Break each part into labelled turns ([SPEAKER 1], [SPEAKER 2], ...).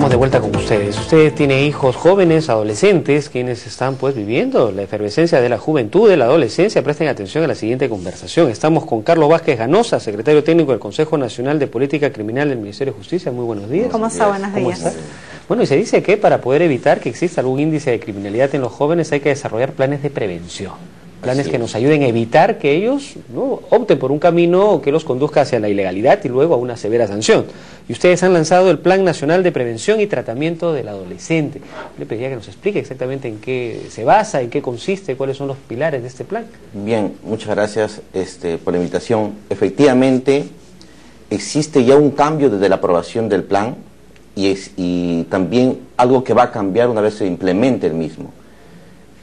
[SPEAKER 1] estamos de vuelta con ustedes. Usted tiene hijos jóvenes, adolescentes, quienes están pues viviendo la efervescencia de la juventud, de la adolescencia. Presten atención a la siguiente conversación. Estamos con Carlos Vázquez Ganosa, secretario técnico del Consejo Nacional de Política Criminal del Ministerio de Justicia. Muy buenos días.
[SPEAKER 2] ¿Cómo está? Buenos días.
[SPEAKER 1] ¿Cómo está? Bueno, y se dice que para poder evitar que exista algún índice de criminalidad en los jóvenes hay que desarrollar planes de prevención. Planes que nos ayuden a evitar que ellos no opten por un camino que los conduzca hacia la ilegalidad y luego a una severa sanción. Y ustedes han lanzado el Plan Nacional de Prevención y Tratamiento del Adolescente. Le pediría que nos explique exactamente en qué se basa, en qué consiste, cuáles son los pilares de este plan.
[SPEAKER 3] Bien, muchas gracias por la invitación. Efectivamente, existe ya un cambio desde la aprobación del plan y también algo que va a cambiar una vez se implemente el mismo.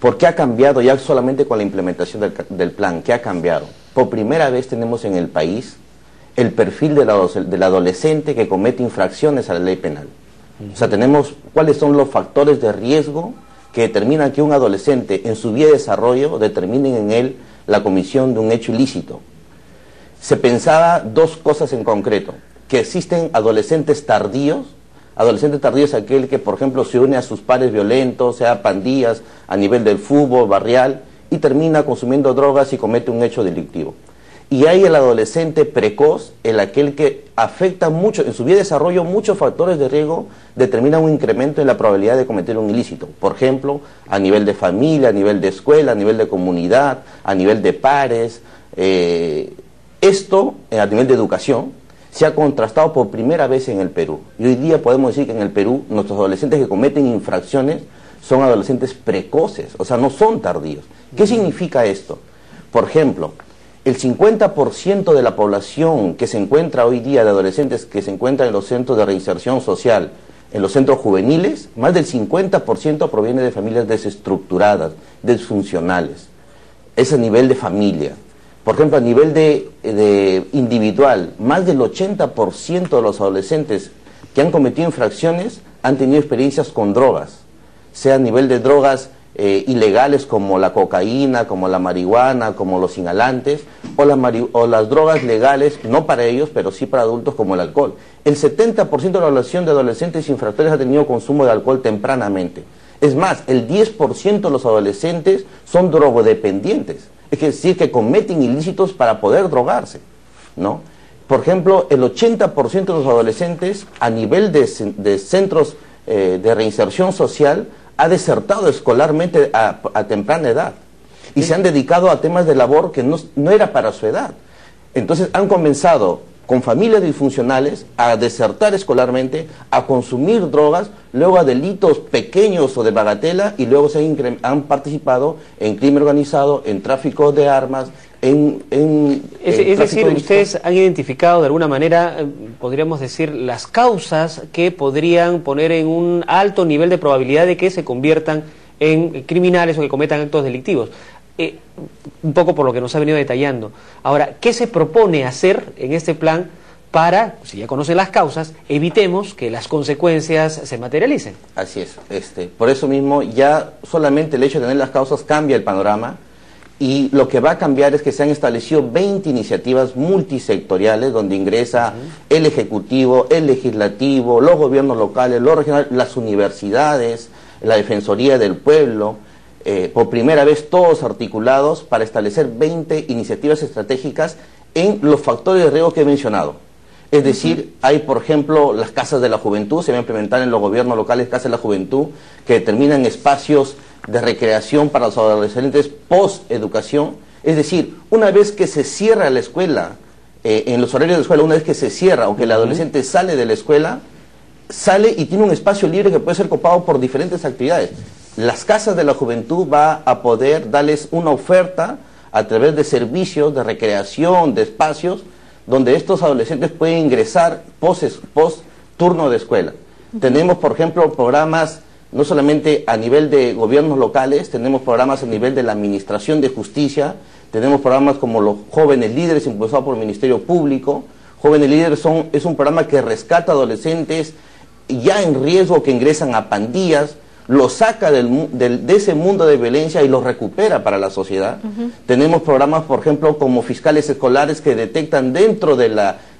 [SPEAKER 3] ¿Por qué ha cambiado ya solamente con la implementación del plan? ¿Qué ha cambiado? Por primera vez tenemos en el país el perfil del adolescente que comete infracciones a la ley penal. O sea, tenemos cuáles son los factores de riesgo que determinan que un adolescente en su vía de desarrollo determinen en él la comisión de un hecho ilícito. Se pensaba dos cosas en concreto, que existen adolescentes tardíos. Adolescente tardío es aquel que, por ejemplo, se une a sus pares violentos, sea pandillas a nivel del fútbol, barrial, y termina consumiendo drogas y comete un hecho delictivo. Y hay el adolescente precoz, aquel que afecta mucho, en su vía de desarrollo, muchos factores de riesgo determinan un incremento en la probabilidad de cometer un ilícito. Por ejemplo, a nivel de familia, a nivel de escuela, a nivel de comunidad, a nivel de pares. Esto, a nivel de educación, se ha contrastado por primera vez en el Perú. Y hoy día podemos decir que en el Perú nuestros adolescentes que cometen infracciones son adolescentes precoces, o sea, no son tardíos. ¿Qué significa esto? Por ejemplo, el 50% de la población que se encuentra hoy día de adolescentes que se encuentran en los centros de reinserción social, en los centros juveniles, más del 50% proviene de familias desestructuradas, disfuncionales. Es a nivel de familia. Por ejemplo, a nivel de individual, más del 80% de los adolescentes que han cometido infracciones han tenido experiencias con drogas, sea a nivel de drogas ilegales como la cocaína, como la marihuana, como los inhalantes, o las drogas legales, no para ellos, pero sí para adultos como el alcohol. El 70% de la población de adolescentes infractores ha tenido consumo de alcohol tempranamente. Es más, el 10% de los adolescentes son drogodependientes. Es decir, que cometen ilícitos para poder drogarse, ¿no? Por ejemplo, el 80% de los adolescentes a nivel de centros de reinserción social ha desertado escolarmente a temprana edad y se han dedicado a temas de labor que no era para su edad. Entonces han comenzado con familias disfuncionales a desertar escolarmente, a consumir drogas, luego a delitos pequeños o de bagatela, y luego han participado en crimen organizado, en tráfico de armas,
[SPEAKER 1] es decir, ustedes han identificado de alguna manera, podríamos decir, las causas que podrían poner en un alto nivel de probabilidad de que se conviertan en criminales o que cometan actos delictivos. Un poco por lo que nos ha venido detallando. Ahora, ¿qué se propone hacer en este plan para, si ya conocen las causas, evitemos que las consecuencias se materialicen?
[SPEAKER 3] Así es. Por eso mismo, ya solamente el hecho de tener las causas cambia el panorama, y lo que va a cambiar es que se han establecido 20 iniciativas multisectoriales donde ingresa el Ejecutivo, el Legislativo, los gobiernos locales, los regionales, las universidades, la Defensoría del Pueblo. Por primera vez todos articulados para establecer 20 iniciativas estratégicas en los factores de riesgo que he mencionado. Es decir, hay por ejemplo las casas de la juventud, se van a implementar en los gobiernos locales casas de la juventud que determinan espacios de recreación para los adolescentes post-educación. Es decir, una vez que se cierra la escuela, en los horarios de la escuela, una vez que se cierra o que el adolescente sale de la escuela, sale y tiene un espacio libre que puede ser copado por diferentes actividades. Las casas de la juventud va a poder darles una oferta a través de servicios de recreación, de espacios, donde estos adolescentes pueden ingresar post turno de escuela. Tenemos, por ejemplo, programas no solamente a nivel de gobiernos locales, tenemos programas a nivel de la Administración de Justicia, tenemos programas como los Jóvenes Líderes impulsados por el Ministerio Público. Jóvenes Líderes es un programa que rescata adolescentes ya en riesgo que ingresan a pandillas, los saca de ese mundo de violencia y los recupera para la sociedad. Tenemos programas, por ejemplo, como fiscales escolares que detectan dentro de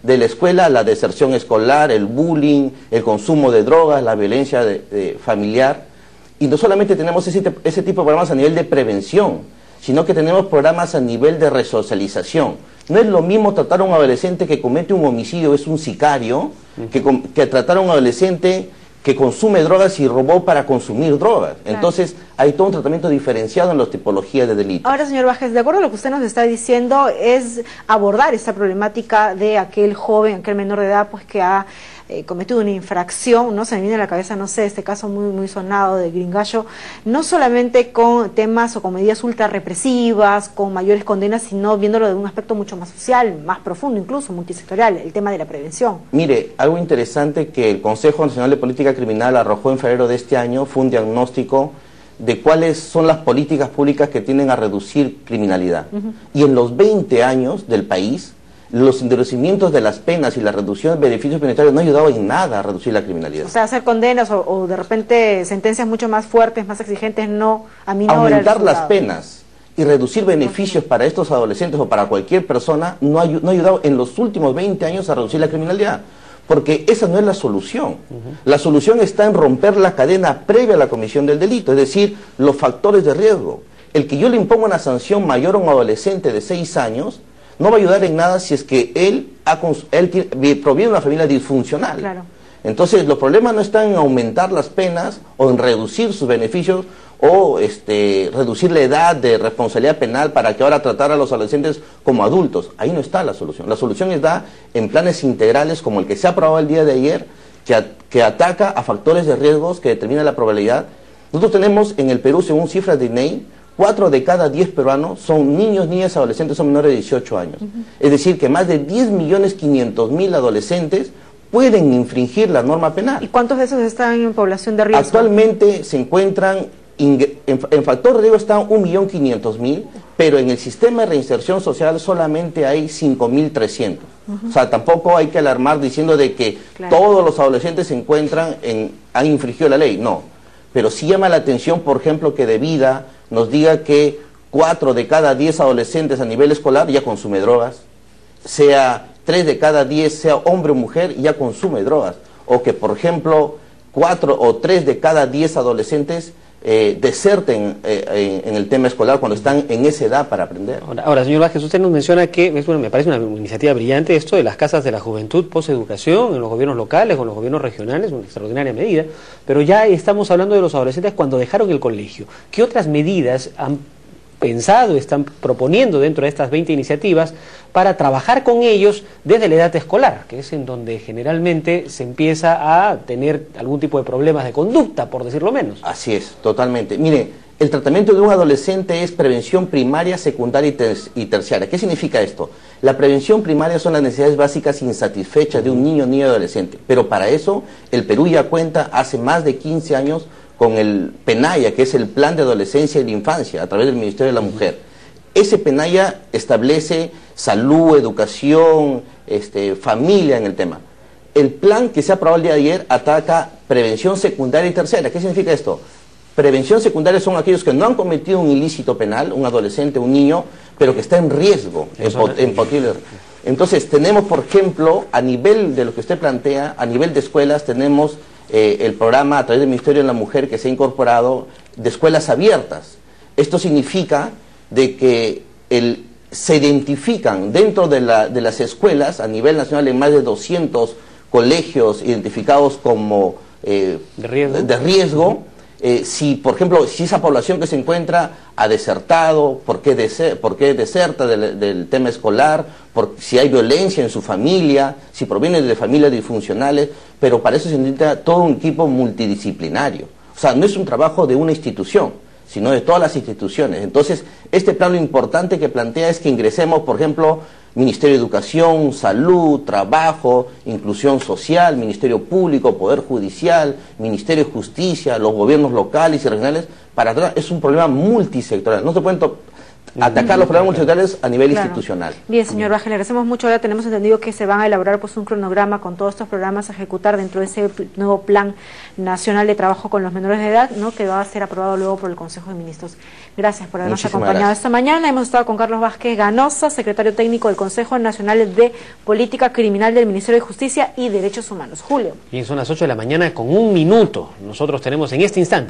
[SPEAKER 3] de la escuela, la deserción escolar, el bullying, el consumo de drogas, la violencia familiar. Y no solamente tenemos ese tipo de programas a nivel de prevención, sino que tenemos programas a nivel de resocialización. No es lo mismo tratar a un adolescente que comete un homicidio, es un sicario, que tratar a un adolescente que consume drogas y robó para consumir drogas. Claro. Entonces, hay todo un tratamiento diferenciado en las tipologías de delitos.
[SPEAKER 2] Ahora, señor Bajes, de acuerdo a lo que usted nos está diciendo, es abordar esta problemática de aquel joven, aquel menor de edad, pues que ha cometido una infracción, ¿no? Se me viene a la cabeza, no sé, este caso muy sonado de Gringallo, no solamente con temas o con medidas ultra represivas, con mayores condenas, sino viéndolo de un aspecto mucho más social, más profundo, incluso multisectorial, el tema de la prevención.
[SPEAKER 3] Mire, algo interesante que el Consejo Nacional de Política Criminal arrojó en febrero de este año fue un diagnóstico de cuáles son las políticas públicas que tienden a reducir criminalidad. Y en los 20 años del país, los endurecimientos de las penas y la reducción de beneficios penitenciarios no ha ayudado en nada a reducir la criminalidad.
[SPEAKER 2] O sea, hacer condenas o de repente sentencias mucho más fuertes, más exigentes, no aminora el resultado.
[SPEAKER 3] Aumentar las penas y reducir beneficios para estos adolescentes o para cualquier persona no ha ayudado en los últimos 20 años a reducir la criminalidad. Porque esa no es la solución. La solución está en romper la cadena previa a la comisión del delito, es decir, los factores de riesgo. El que yo le imponga una sanción mayor a un adolescente de 6 años no va a ayudar en nada si es que él proviene de una familia disfuncional.
[SPEAKER 2] Claro.
[SPEAKER 3] Entonces, los problemas no están en aumentar las penas o en reducir sus beneficios o reducir la edad de responsabilidad penal para que ahora tratar a los adolescentes como adultos. Ahí no está la solución. La solución está en planes integrales como el que se ha aprobado el día de ayer, que ataca a factores de riesgos que determinan la probabilidad. Nosotros tenemos en el Perú, según cifras de INEI, 4 de cada 10 peruanos son niños, niñas, adolescentes, son menores de 18 años. Es decir, que más de 10.500.000 adolescentes pueden infringir la norma penal.
[SPEAKER 2] ¿Y cuántos de esos están en población de riesgo?
[SPEAKER 3] Actualmente se encuentran, en factor de riesgo están 1.500.000, pero en el sistema de reinserción social solamente hay 5.300. O sea, tampoco hay que alarmar diciendo de que todos los adolescentes se encuentran han infringido la ley. No, pero sí llama la atención, por ejemplo, que de vida nos diga que 4 de cada 10 adolescentes a nivel escolar ya consume drogas, sea 3 de cada 10, sea hombre o mujer, ya consume drogas, o que, por ejemplo, 4 o 3 de cada 10 adolescentes deserten en el tema escolar cuando están en esa edad para aprender.
[SPEAKER 1] Ahora, señor Vázquez, usted nos menciona que, bueno, me parece una iniciativa brillante esto de las casas de la juventud posteducación en los gobiernos locales, con los gobiernos regionales, una extraordinaria medida, pero ya estamos hablando de los adolescentes cuando dejaron el colegio. ¿Qué otras medidas han pensado, están proponiendo dentro de estas 20 iniciativas para trabajar con ellos desde la edad escolar, que es en donde generalmente se empieza a tener algún tipo de problemas de conducta, por decirlo menos?
[SPEAKER 3] Así es, totalmente. Mire, el tratamiento de un adolescente es prevención primaria, secundaria y terciaria. ¿Qué significa esto? La prevención primaria son las necesidades básicas insatisfechas de un niño o adolescente, pero para eso el Perú ya cuenta hace más de 15 años con el PENAYA, que es el Plan de Adolescencia y de Infancia, a través del Ministerio de la Mujer. Ese PENAYA establece salud, educación, familia en el tema. El plan que se ha aprobado el día de ayer ataca prevención secundaria y terciaria. ¿Qué significa esto? Prevención secundaria son aquellos que no han cometido un ilícito penal, un adolescente, un niño, pero que está en riesgo, en posible. Entonces tenemos, por ejemplo, a nivel de lo que usted plantea, a nivel de escuelas tenemos el programa a través del Ministerio de la Mujer que se ha incorporado de escuelas abiertas. Esto significa de que se identifican dentro de las escuelas a nivel nacional en más de 200 colegios identificados como de riesgo. Si, por ejemplo, si esa población que se encuentra ha desertado, por qué deserta del tema escolar, si hay violencia en su familia, si proviene de familias disfuncionales, pero para eso se necesita todo un equipo multidisciplinario. O sea, no es un trabajo de una institución, sino de todas las instituciones. Entonces, este plan lo importante que plantea es que ingresemos, por ejemplo, Ministerio de Educación, Salud, Trabajo, Inclusión Social, Ministerio Público, Poder Judicial, Ministerio de Justicia, los gobiernos locales y regionales. Es un problema multisectorial. No se pueden atacar los problemas multisectoriales a nivel institucional.
[SPEAKER 2] Bien, señor Baje, le agradecemos mucho. Ahora tenemos entendido que se van a elaborar pues un cronograma con todos estos programas a ejecutar dentro de ese nuevo Plan Nacional de Trabajo con los Menores de Edad, ¿no?, que va a ser aprobado luego por el Consejo de Ministros. Gracias por habernos acompañado esta mañana. Hemos estado con Carlos Vázquez Ganosa, secretario técnico del Consejo Nacional de Política Criminal del Ministerio de Justicia y Derechos Humanos. Julio.
[SPEAKER 1] Bien, son las 8 de la mañana con 1 minuto. Nosotros tenemos en este instante